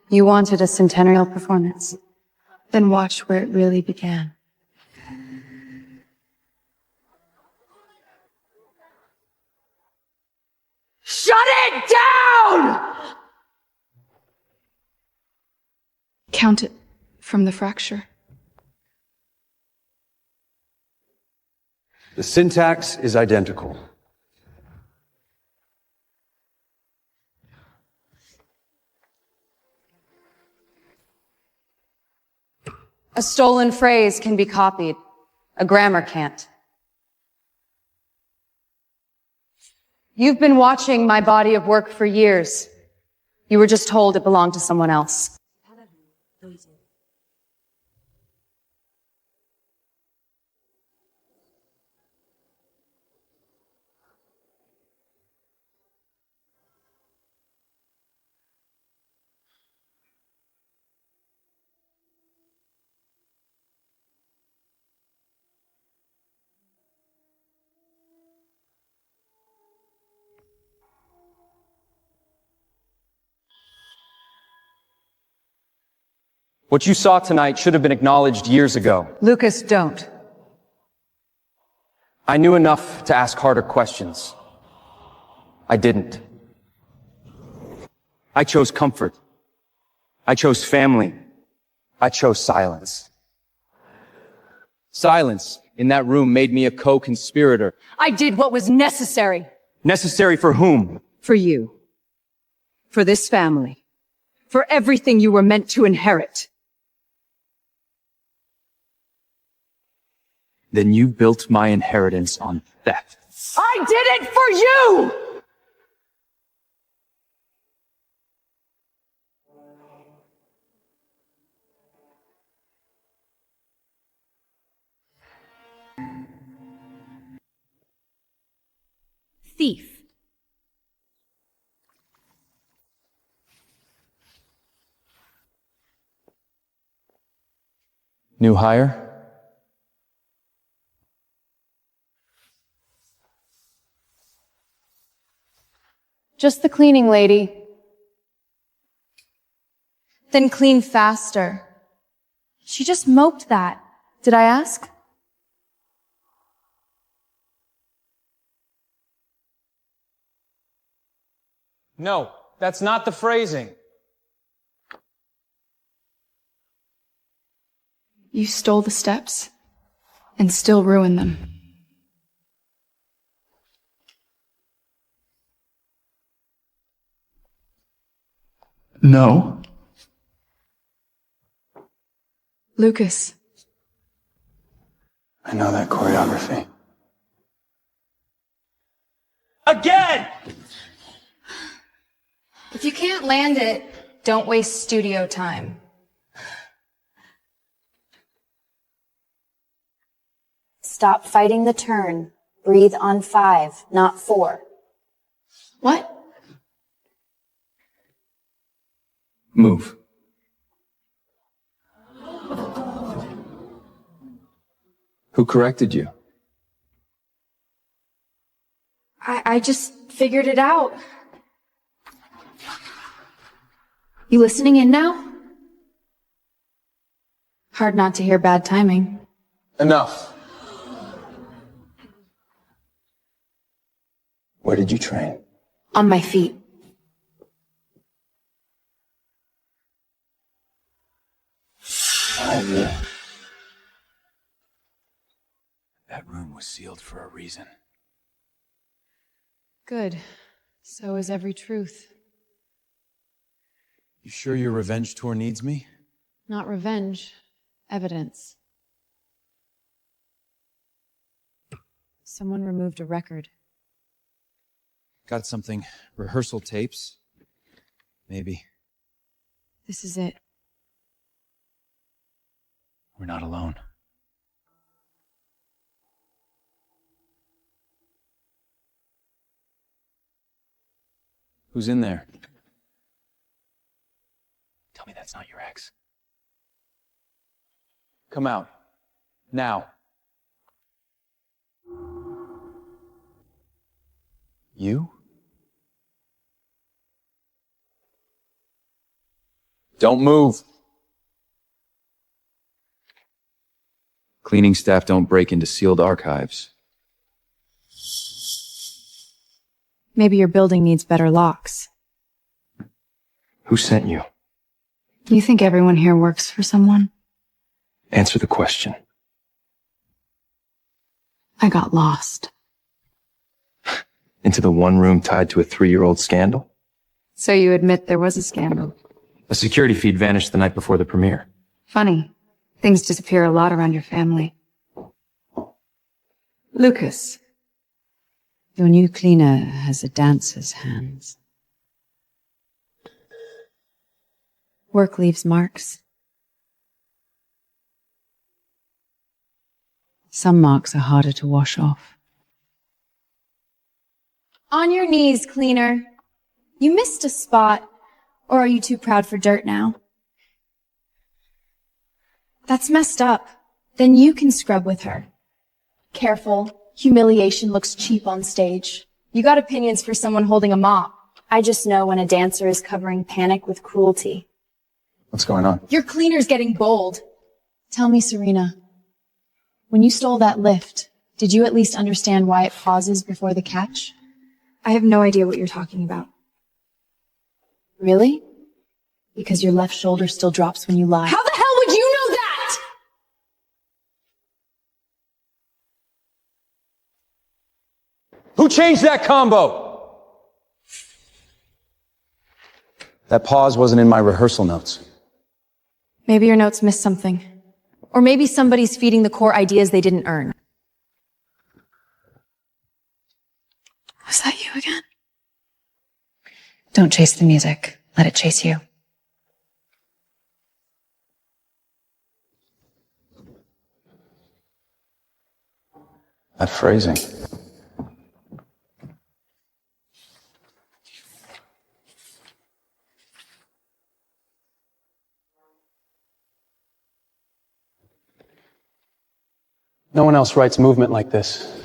You wanted a centennial performance. Then watch where it really began. Shut it down! Count it from the fracture. The syntax is identical. A stolen phrase can be copied. A grammar can't. You've been watching my body of work for years. You were just told it belonged to someone else. What you saw tonight should have been acknowledged years ago. Lucas, don't. I knew enough to ask harder questions. I didn't. I chose comfort. I chose family. I chose silence. Silence in that room made me a co-conspirator. I did what was necessary. Necessary for whom? For you. For this family. For everything you were meant to inherit. Then you built my inheritance on theft. I did it for you! Thief. New hire? Just the cleaning lady. Then clean faster. She just moped that. Did I ask? No, that's not the phrasing. You stole the steps and still ruined them. No. Lucas. I know that choreography. Again! If you can't land it, don't waste studio time. Stop fighting the turn. Breathe on 5, not 4. What? Move. Who corrected you? I just figured it out. You listening in now? Hard not to hear bad timing. Enough. Where did you train? On my feet. That room was sealed for a reason. Good. So is every truth. You sure your revenge tour needs me? Not revenge. Evidence. Someone removed a record. Got something. Rehearsal tapes? Maybe. This is it. We're not alone. Who's in there? Tell me that's not your ex. Come out. Now. You? Don't move. Cleaning staff don't break into sealed archives. Maybe your building needs better locks. Who sent you? You think everyone here works for someone? Answer the question. I got lost. Into the one room tied to a 3-year-old scandal? So you admit there was a scandal. A security feed vanished the night before the premiere. Funny. Things disappear a lot around your family. Lucas. Your new cleaner has a dancer's hands. Work leaves marks. Some marks are harder to wash off. On your knees, cleaner. You missed a spot. Or are you too proud for dirt now? That's messed up. Then you can scrub with her. Careful. Humiliation looks cheap on stage. You got opinions for someone holding a mop. I just know when a dancer is covering panic with cruelty. What's going on? Your cleaner's getting bold. Tell me, Serena, when you stole that lift, did you at least understand why it pauses before the catch? I have no idea what you're talking about. Really? Because your left shoulder still drops when you lie. How the hell would you know that? Who changed that combo? That pause wasn't in my rehearsal notes. Maybe your notes missed something. Or maybe somebody's feeding the core ideas they didn't earn. Was that you again? Don't chase the music. Let it chase you. That phrasing. No one else writes movement like this.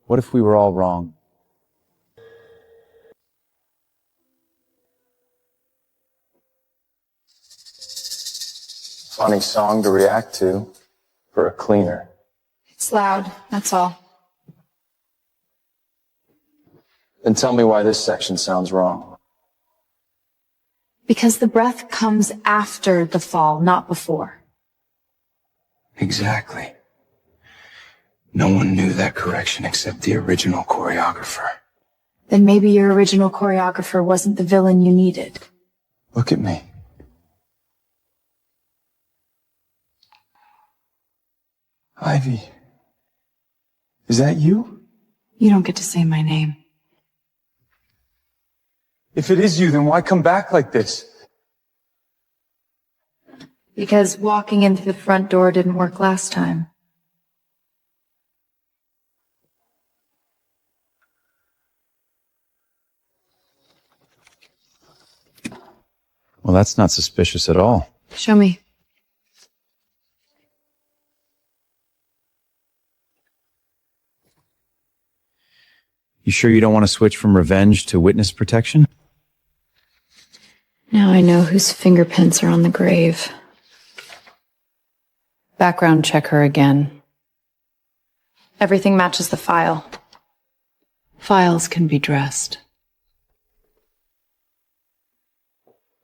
What if we were all wrong? Funny song to react to for a cleaner. It's loud, that's all. Then tell me why this section sounds wrong. Because the breath comes after the fall, not before. Exactly. No one knew that correction except the original choreographer. Then maybe your original choreographer wasn't the villain you needed. Look at me. Ivy. Is that you? You don't get to say my name. If it is you, then why come back like this? Because walking into the front door didn't work last time. Well, that's not suspicious at all. Show me. You sure you don't want to switch from revenge to witness protection? Now I know whose fingerprints are on the grave. Background check her again. Everything matches the file. Files can be dressed.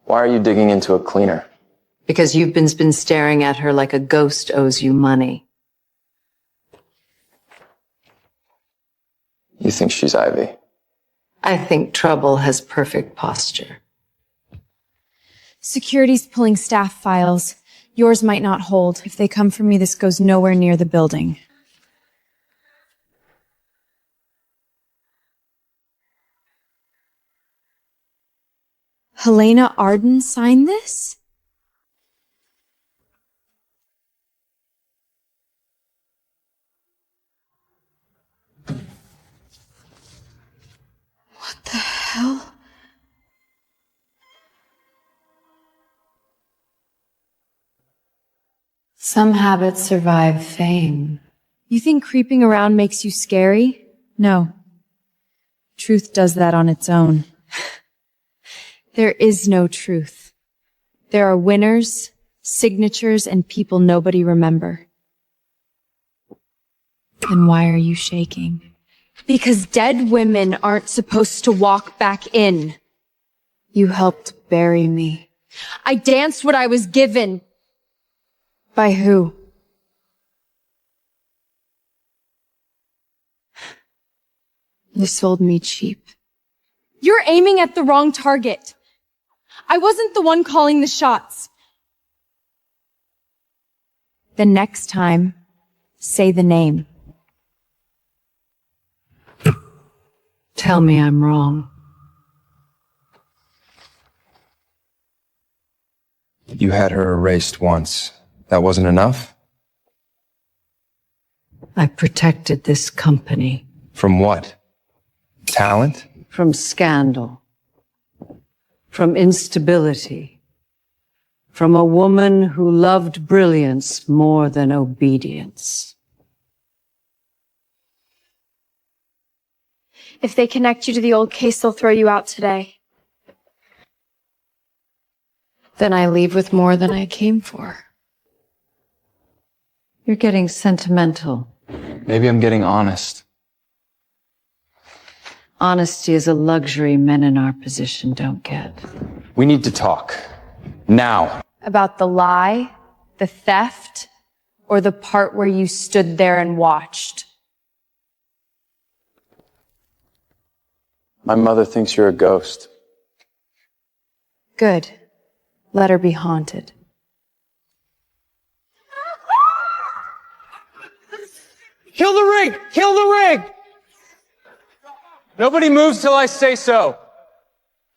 Why are you digging into a cleaner? Because you've been staring at her like a ghost owes you money. You think she's Ivy? I think Trouble has perfect posture. Security's pulling staff files. Yours might not hold. If they come for me, this goes nowhere near the building. Helena Arden signed this? What the hell? Some habits survive fame. You think creeping around makes you scary? No. Truth does that on its own. There is no truth. There are winners, signatures, and people nobody remember. Then why are you shaking? Because dead women aren't supposed to walk back in. You helped bury me. I danced what I was given. By who? You sold me cheap. You're aiming at the wrong target. I wasn't the one calling the shots. The next time, say the name. Tell me I'm wrong. You had her erased once. That wasn't enough? I protected this company. From what? Talent? From scandal. From instability. From a woman who loved brilliance more than obedience. If they connect you to the old case, they'll throw you out today. Then I leave with more than I came for. You're getting sentimental. Maybe I'm getting honest. Honesty is a luxury men in our position don't get. We need to talk. Now. About the lie, the theft, or the part where you stood there and watched? My mother thinks you're a ghost. Good. Let her be haunted. Kill the ring! Kill the ring! Nobody moves till I say so.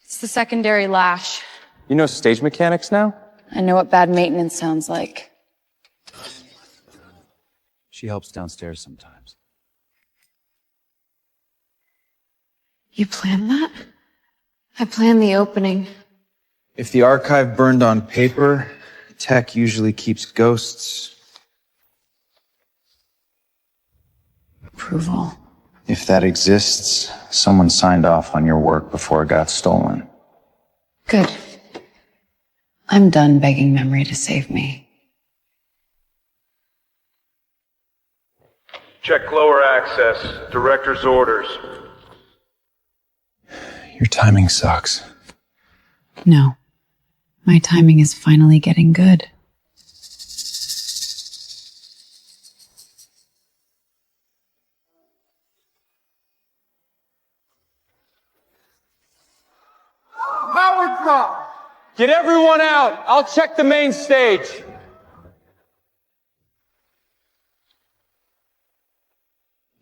It's the secondary lash. You know stage mechanics now? I know what bad maintenance sounds like. She helps downstairs sometimes. You planned that? I planned the opening. If the archive burned on paper, tech usually keeps ghosts. Approval. If that exists, someone signed off on your work before it got stolen. Good. I'm done begging memory to save me. Check lower access. Director's orders. Your timing sucks. No. My timing is finally getting good. Get everyone out! I'll check the main stage!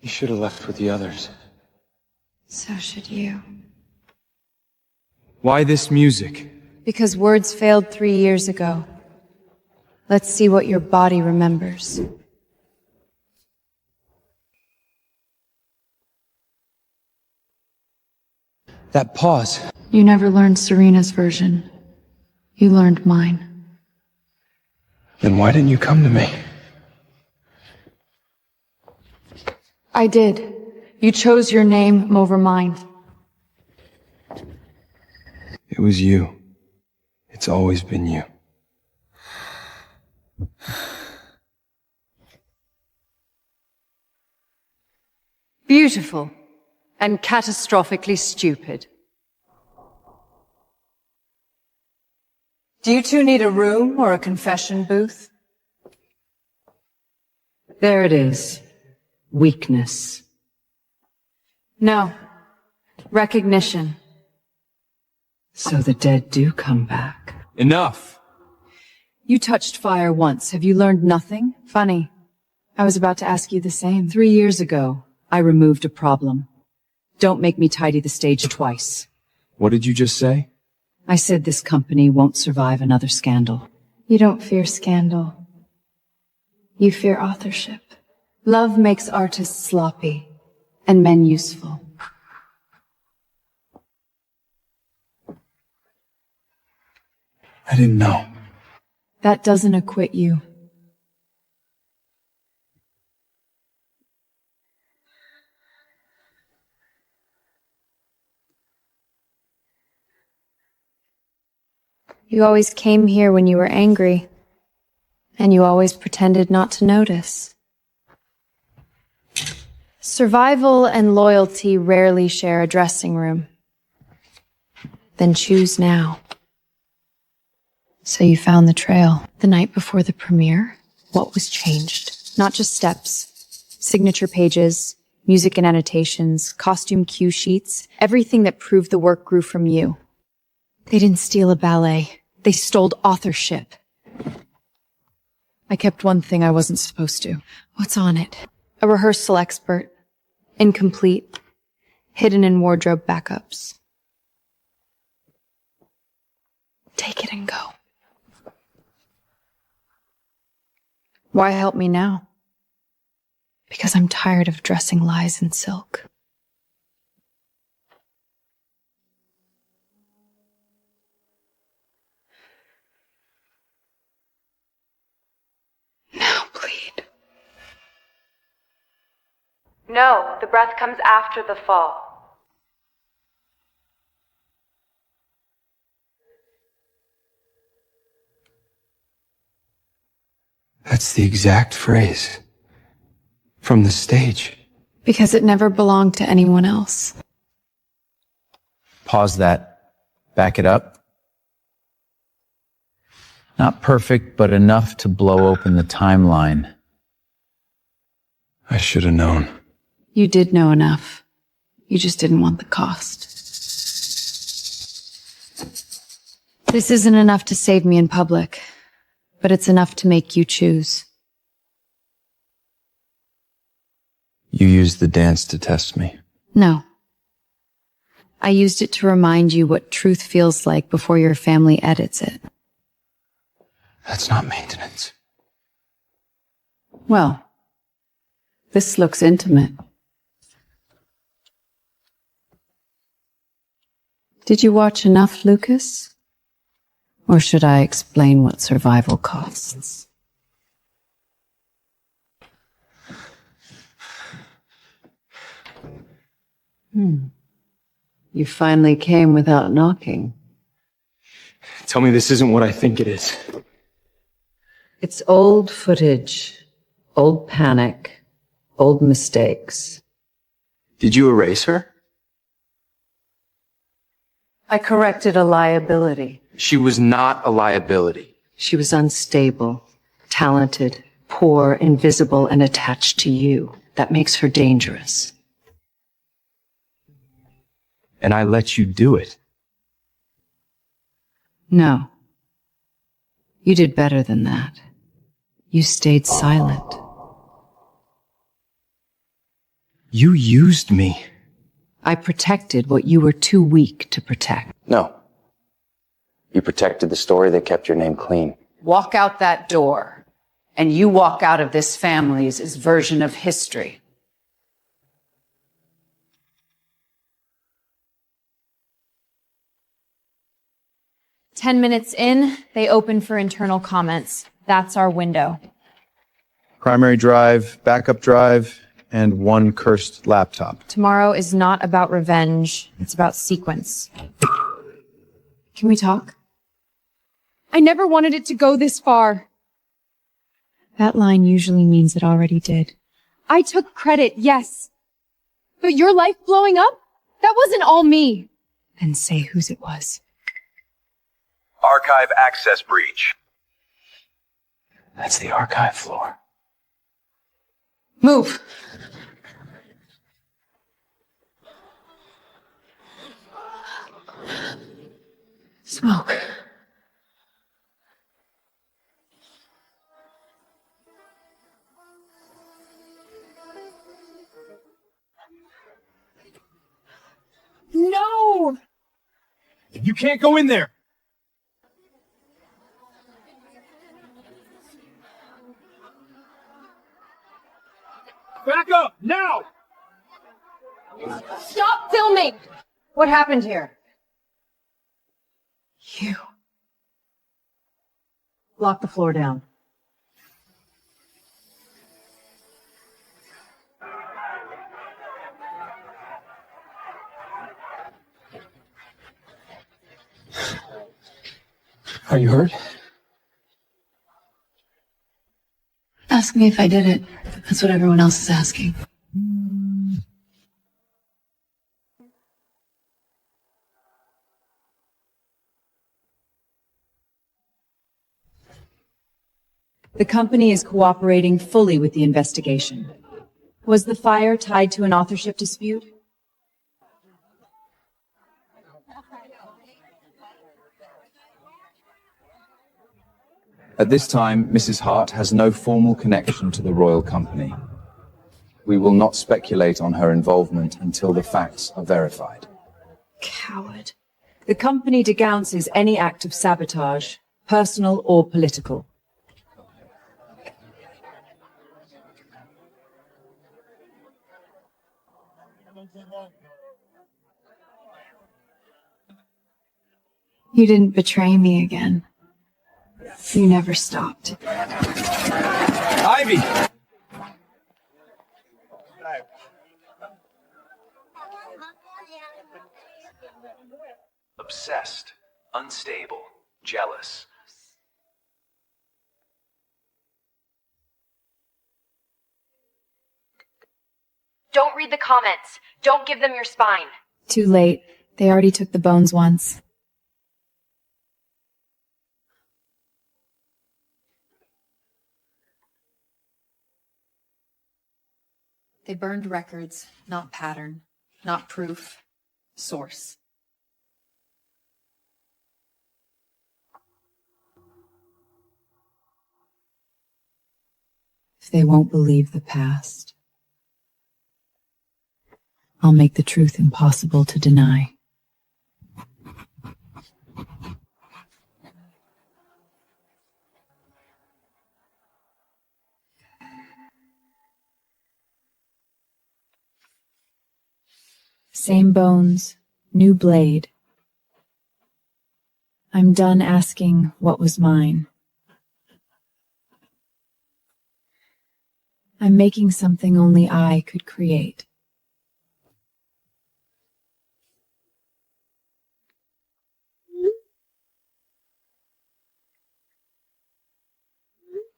You should have left with the others. So should you. Why this music? Because words failed 3 years ago. Let's see what your body remembers. That pause. You never learned Serena's version. You learned mine. Then why didn't you come to me? I did. You chose your name over mine. It was you. It's always been you. Beautiful and catastrophically stupid. Do you two need a room or a confession booth? There it is. Weakness. No. Recognition. So the dead do come back. Enough! You touched fire once. Have you learned nothing? Funny. I was about to ask you the same. 3 years ago, I removed a problem. Don't make me tidy the stage twice. What did you just say? I said this company won't survive another scandal. You don't fear scandal. You fear authorship. Love makes artists sloppy and men useful. I didn't know. That doesn't acquit you. You always came here when you were angry, and you always pretended not to notice. Survival and loyalty rarely share a dressing room. Then choose now. So you found the trail. The night before the premiere, what was changed? Not just steps, signature pages, music and annotations, costume cue sheets, everything that proved the work grew from you. They didn't steal a ballet. They stole authorship. I kept one thing I wasn't supposed to. What's on it? A rehearsal expert. Incomplete. Hidden in wardrobe backups. Take it and go. Why help me now? Because I'm tired of dressing lies in silk. Now bleed. No, the breath comes after the fall. That's the exact phrase. From the stage. Because it never belonged to anyone else. Pause that. Back it up. Not perfect, but enough to blow open the timeline. I should have known. You did know enough. You just didn't want the cost. This isn't enough to save me in public, but it's enough to make you choose. You used the dance to test me. No. I used it to remind you what truth feels like before your family edits it. That's not maintenance. Well, this looks intimate. Did you watch enough, Lucas? Or should I explain what survival costs? You finally came without knocking. Tell me this isn't what I think it is. It's old footage, old panic, old mistakes. Did you erase her? I corrected a liability. She was not a liability. She was unstable, talented, poor, invisible, and attached to you. That makes her dangerous. And I let you do it. No. You did better than that. You stayed silent. You used me. I protected what you were too weak to protect. No. You protected the story that kept your name clean. Walk out that door, and you walk out of this family's version of history. "10 minutes in, they open for internal comments. That's our window. Primary drive, backup drive, and one cursed laptop. Tomorrow is not about revenge. It's about sequence." Can we talk? I never wanted it to go this far. That line usually means it already did. I took credit, yes. But your life blowing up? That wasn't all me. Then say whose it was. Archive access breach. That's the archive floor. Move! Smoke. No! You can't go in there. Back up, now! Stop filming! What happened here? You. Lock the floor down. Are you hurt? Ask me if I did it. That's what everyone else is asking. The company is cooperating fully with the investigation. Was the fire tied to an authorship dispute? At this time, Mrs. Hart has no formal connection to the royal company. We will not speculate on her involvement until the facts are verified. Coward. The company denounces any act of sabotage, personal or political. You didn't betray me again. You never stopped. Ivy! Obsessed, unstable, jealous. Don't read the comments. Don't give them your spine. Too late. They already took the bones once. They burned records, not pattern, not proof, source. If they won't believe the past, I'll make the truth impossible to deny. Same bones, new blade. I'm done asking what was mine. I'm making something only I could create.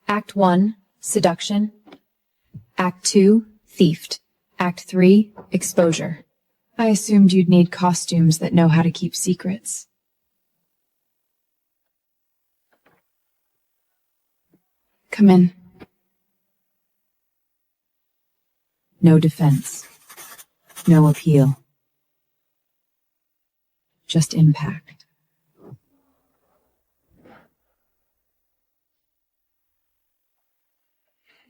Act 1, seduction. Act 2, thieved. Act 3, exposure. I assumed you'd need costumes that know how to keep secrets. Come in. No defense. No appeal. Just impact.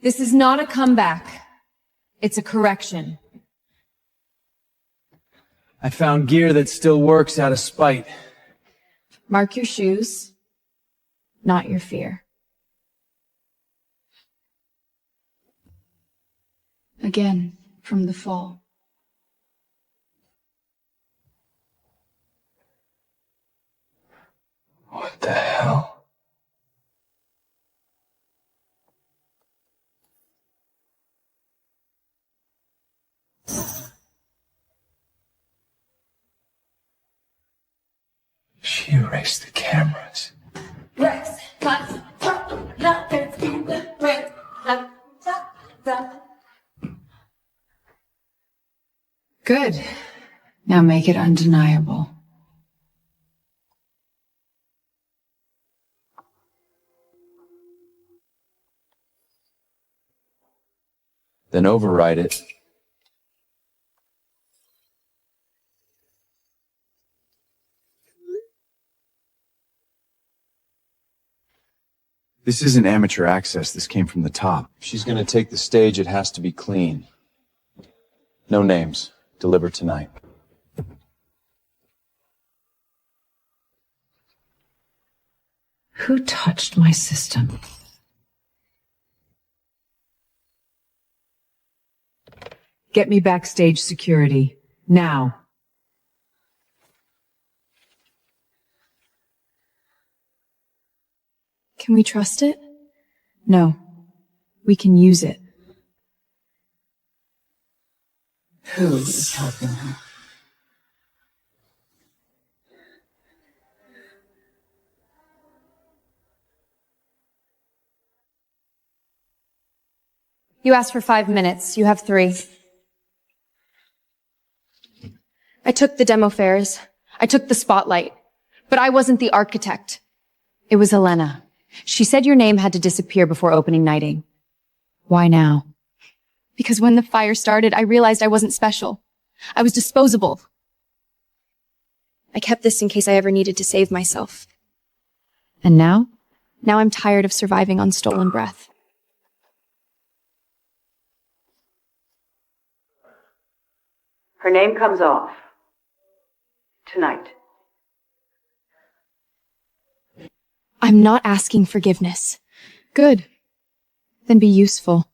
This is not a comeback. It's a correction. I found gear that still works out of spite. Mark your shoes, not your fear. Again, from the fall. What the hell? She erased the cameras. Good. Now make it undeniable. Then override it. This isn't amateur access. This came from the top. If she's gonna take the stage, it has to be clean. No names. Deliver tonight. Who touched my system? Get me backstage security. Now. Can we trust it? No. We can use it. Who is helping her? You asked for 5 minutes. You have 3. I took the demo fares. I took the spotlight. But I wasn't the architect. It was Elena. She said your name had to disappear before opening nighting. Why now? Because when the fire started, I realized I wasn't special. I was disposable. I kept this in case I ever needed to save myself. And now? Now I'm tired of surviving on stolen breath. Her name comes off. Tonight. I'm not asking forgiveness. Good. Then be useful.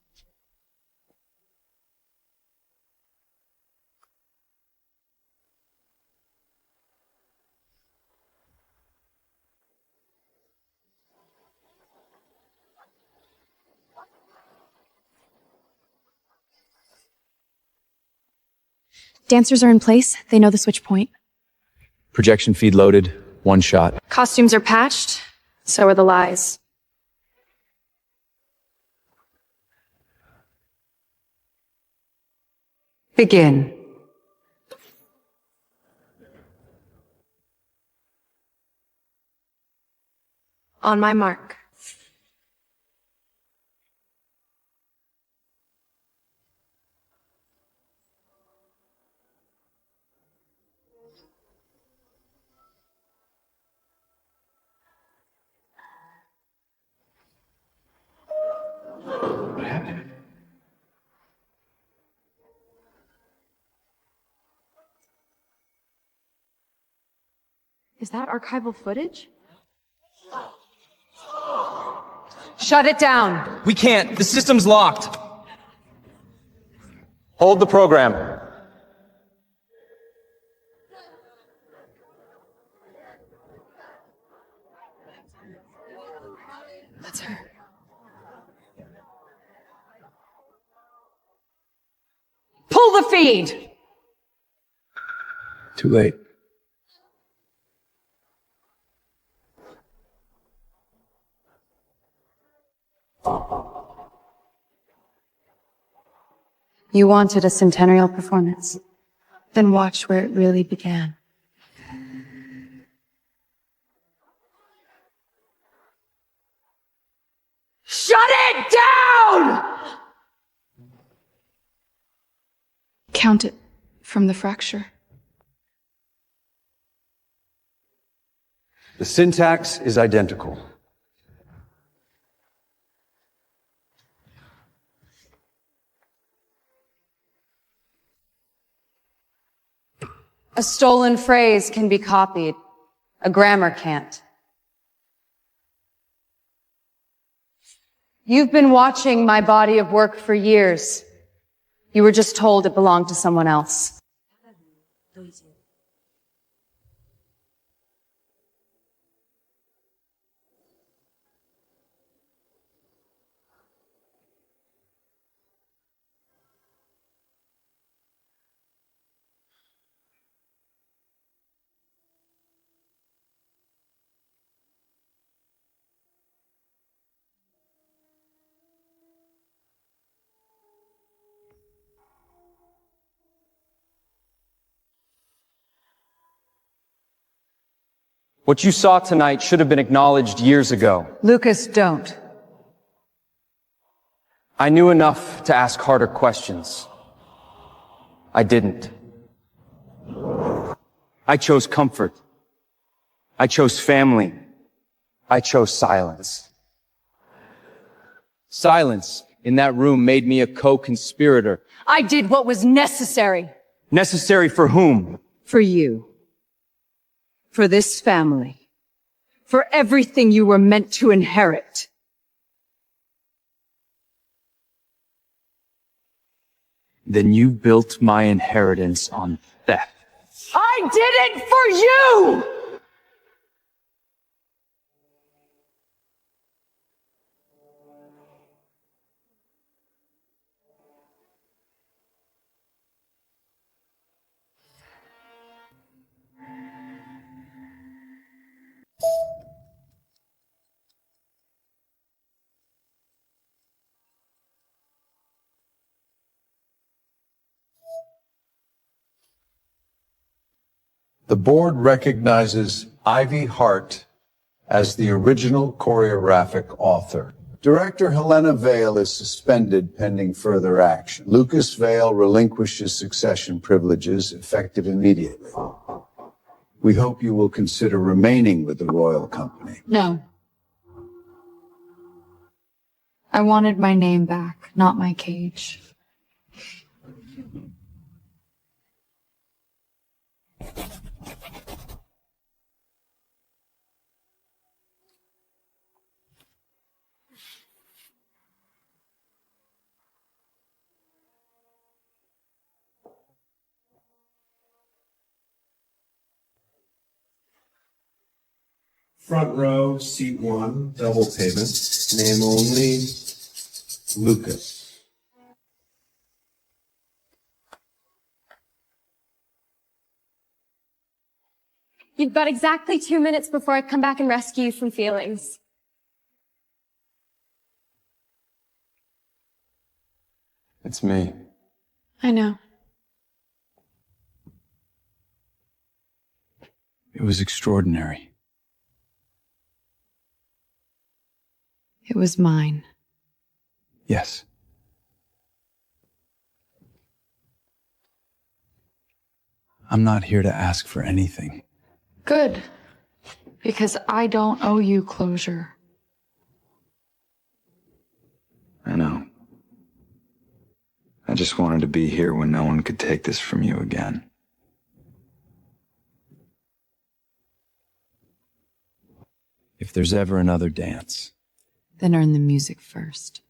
Dancers are in place. They know the switch point. Projection feed loaded. 1 shot. Costumes are patched. So are the lies. Begin. On my mark. What happened? Is that archival footage? Shut it down! We can't. The system's locked. Hold the program. That's her. Pull the feed! Too late. You wanted a centennial performance. Then watch where it really began. Shut it down! Count it from the fracture. The syntax is identical. A stolen phrase can be copied. A grammar can't. You've been watching my body of work for years. You were just told it belonged to someone else. What you saw tonight should have been acknowledged years ago. Lucas, don't. I knew enough to ask harder questions. I didn't. I chose comfort. I chose family. I chose silence. Silence in that room made me a co-conspirator. I did what was necessary. Necessary for whom? For you. For this family. For everything you were meant to inherit. Then you built my inheritance on theft. I did it for you! The board recognizes Ivy Hart as the original choreographic author. Director Helena Vale is suspended pending further action. Lucas Vale relinquishes succession privileges effective immediately. We hope you will consider remaining with the Royal Company. No. I wanted my name back, not my cage. Front row, seat 1, double payment. Name only, Lucas. You've got exactly 2 minutes before I come back and rescue you from feelings. It's me. I know. It was extraordinary. It was mine. Yes. I'm not here to ask for anything. Good. Because I don't owe you closure. I know. I just wanted to be here when no one could take this from you again. If there's ever another dance, Then earn the music first.